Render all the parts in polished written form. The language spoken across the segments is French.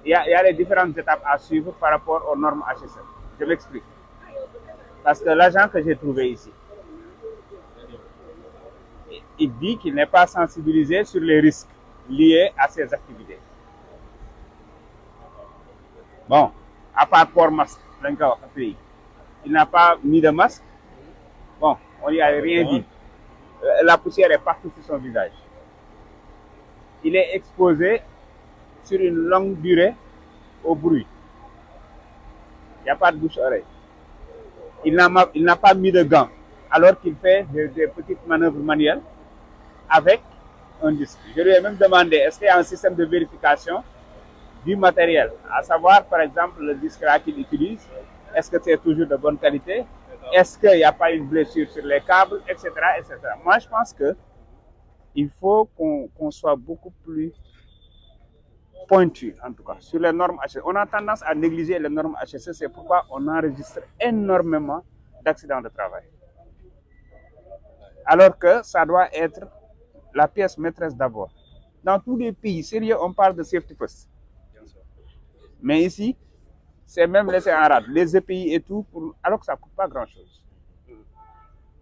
il y a les différentes étapes à suivre par rapport aux normes HSE. Je m'explique. Parce que l'agent que j'ai trouvé ici, il dit qu'il n'est pas sensibilisé sur les risques liés à ces activités. Bon, à part port masque, il n'a pas mis de masque. Bon, on n'y a rien dit. La poussière est partout sur son visage. Il est exposé sur une longue durée au bruit. Il n'y a pas de bouche-oreille. Il n'a pas mis de gants, alors qu'il fait des petites manœuvres manuelles avec un disque. Je lui ai même demandé, est-ce qu'il y a un système de vérification du matériel, à savoir, par exemple, le disque là qu'il utilise, est-ce que c'est toujours de bonne qualité, est-ce qu'il n'y a pas une blessure sur les câbles, etc., etc. Moi, je pense qu'il faut qu'on soit beaucoup plus pointu, en tout cas, sur les normes HSE. On a tendance à négliger les normes HSE, c'est pourquoi on enregistre énormément d'accidents de travail. Alors que ça doit être la pièce maîtresse d'abord. Dans tous les pays sérieux, on parle de safety first. Mais ici, c'est même laissé en rade. Les EPI et tout, alors que ça ne coûte pas grand-chose.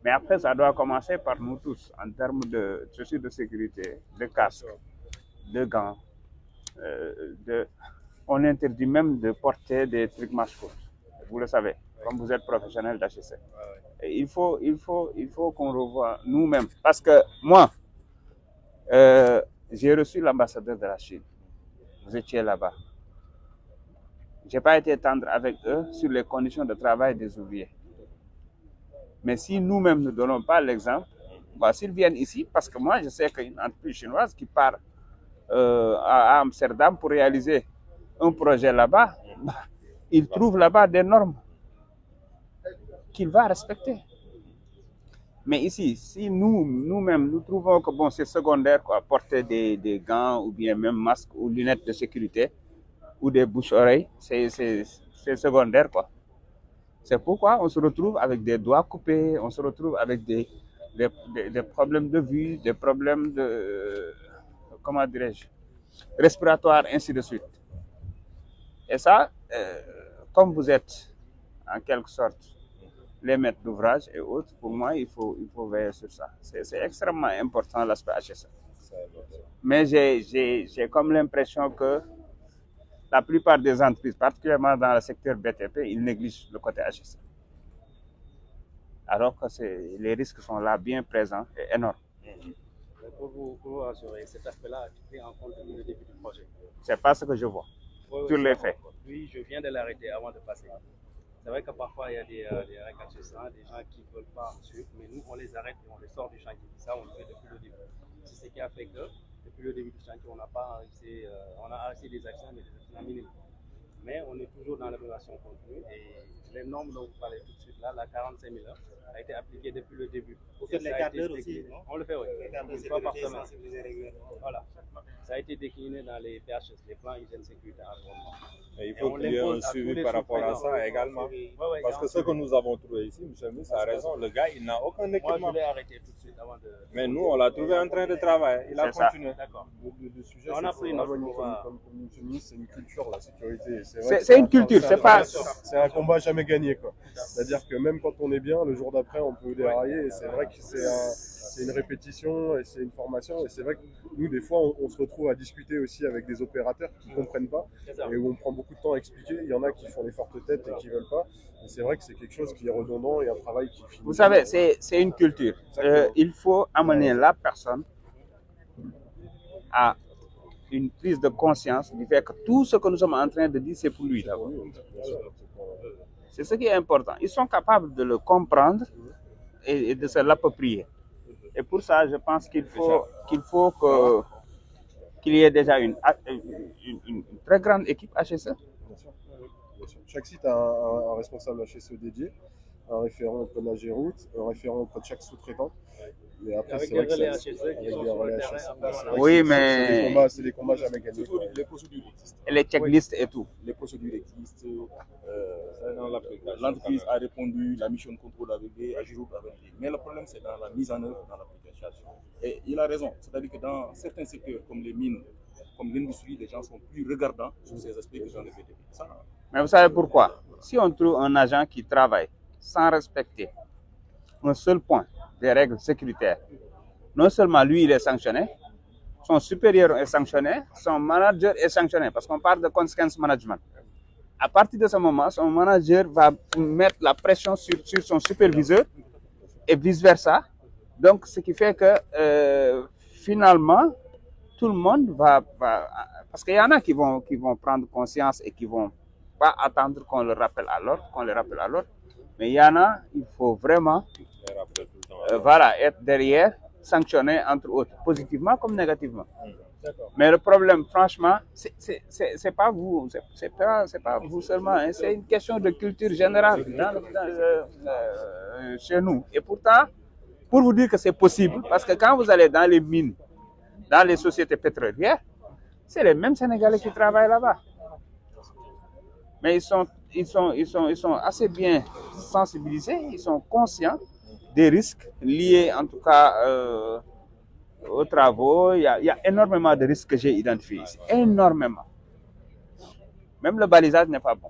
Mais après, ça doit commencer par nous tous, en termes de chaussures de sécurité, de casque, de gants. On interdit même de porter des trucs masques. Vous le savez, comme vous êtes professionnel d'HSC. Il faut qu'on revoie nous-mêmes. Parce que moi, j'ai reçu l'ambassadeur de la Chine. Vous étiez là-bas. Je n'ai pas été tendre avec eux sur les conditions de travail des ouvriers. Mais si nous-mêmes ne donnons pas l'exemple, bah, s'ils viennent ici, parce que moi je sais qu'une entreprise chinoise qui part à Amsterdam pour réaliser un projet là-bas, bah, il trouve là-bas des normes qu'il va respecter. Mais ici, si nous-mêmes, nous trouvons que bon, c'est secondaire, quoi, porter des gants ou bien même masques ou lunettes de sécurité ou des bouches-oreilles, c'est secondaire, quoi. C'est pourquoi on se retrouve avec des doigts coupés, on se retrouve avec des problèmes de vue, des problèmes de, comment dirais-je, respiratoires, ainsi de suite. Et ça, comme vous êtes en quelque sorte les maîtres d'ouvrage et autres, pour moi, il faut veiller sur ça. C'est extrêmement important l'aspect HSE. Mais j'ai comme l'impression que la plupart des entreprises, particulièrement dans le secteur BTP, ils négligent le côté HSE. Alors que les risques sont là, bien présents et énormes. Pour vous rassurer, cet aspect-là est pris en compte depuis le début du projet. C'est pas ce que je vois, sur les faits. Oui, je viens de l'arrêter avant de passer. C'est vrai que parfois il y a des récalcitrants, des gens qui ne veulent pas suivre, mais nous on les arrête et on les sort du chantier. Ça, on le fait depuis le début. C'est ce qui a fait que depuis le début du chantier, on n'a pas arrêté, on a arrêté des accidents, mais des accidents minimes. Mais on est toujours dans l'évaluation continue et les normes dont vous parlez tout de suite là, la 45 000 heures, a été appliquée depuis le début. Vous faites les quarts d'heure aussi, non? On le fait, oui. Une fois par semaine. Voilà. Ça a été décliné dans les PHS, les plans hygiène sécurité environnement. Et il faut qu'il y ait un suivi par rapport à ça également. Parce que ce que nous avons trouvé ici, M. Miss a raison, le gars, il n'a aucun équipement. Moi, je l'ai arrêté tout de suite avant de... Mais nous, on l'a trouvé en train de travailler. Il a continué. D'accord. Le sujet, on a pris notre comme M. Miss, c'est une culture, la sécurité. C'est une culture, c'est pas... C'est un combat jamais gagné, quoi. C'est-à-dire que même quand on est bien, le jour d'après, on peut dérailler. Et c'est vrai que c'est une répétition et c'est une formation. Et c'est vrai que nous, des fois, on se retrouve à discuter aussi avec des opérateurs qui ne comprennent pas et où on prend beaucoup de temps à expliquer. Il y en a qui font les fortes têtes et qui ne veulent pas. Et c'est vrai que c'est quelque chose qui est redondant et un travail qui finit. Vous savez, c'est une culture. Il faut amener la personne à une prise de conscience du fait que tout ce que nous sommes en train de dire, c'est pour lui d'abord. C'est ce qui est important. Ils sont capables de le comprendre et de se l'approprier. Et pour ça, je pense qu'il faut qu'il y ait déjà une très grande équipe HSE. Bien sûr. Chaque site a un responsable HSE dédié, un référent auprès de la Géroute, un référent auprès de chaque sous-traitant. Mais après, c'est vrai que relais HSE qui sont sur le terrain. Oui, mais c'est des combats jamais gagnés. Les procédures existent. Et les checklists et tout. Les procédures existent. L'entreprise a répondu, la mission de contrôle a réglé, Agirout a réglé. Mais le problème, c'est dans la mise en œuvre, dans l'application. Et il a raison. C'est-à-dire que dans certains secteurs, comme les mines, comme l'industrie, les gens sont plus regardants sur ces aspects que dans le BTP. Ça, Mais vous savez pourquoi? Si on trouve un agent qui travaille sans respecter un seul point des règles sécuritaires, non seulement lui, il est sanctionné, son supérieur est sanctionné, son manager est sanctionné, parce qu'on parle de consequence management. À partir de ce moment, son manager va mettre la pression sur son superviseur et vice-versa. Donc, ce qui fait que finalement, tout le monde va... Parce qu'il y en a qui vont prendre conscience et qui ne vont pas attendre qu'on le rappelle à l'ordre, mais il y en a, il faut vraiment voilà, être derrière, sanctionner entre autres, positivement comme négativement. Mais le problème, franchement, c'est pas vous, c'est pas vous seulement, hein, c'est une question de culture générale chez nous. Et pourtant, pour vous dire que c'est possible, parce que quand vous allez dans les mines, dans les sociétés pétrolières, c'est les mêmes Sénégalais qui travaillent là-bas. Mais ils sont assez bien sensibilisés, ils sont conscients des risques liés en tout cas aux travaux. Il y a énormément de risques que j'ai identifiés ici, énormément. Même le balisage n'est pas bon.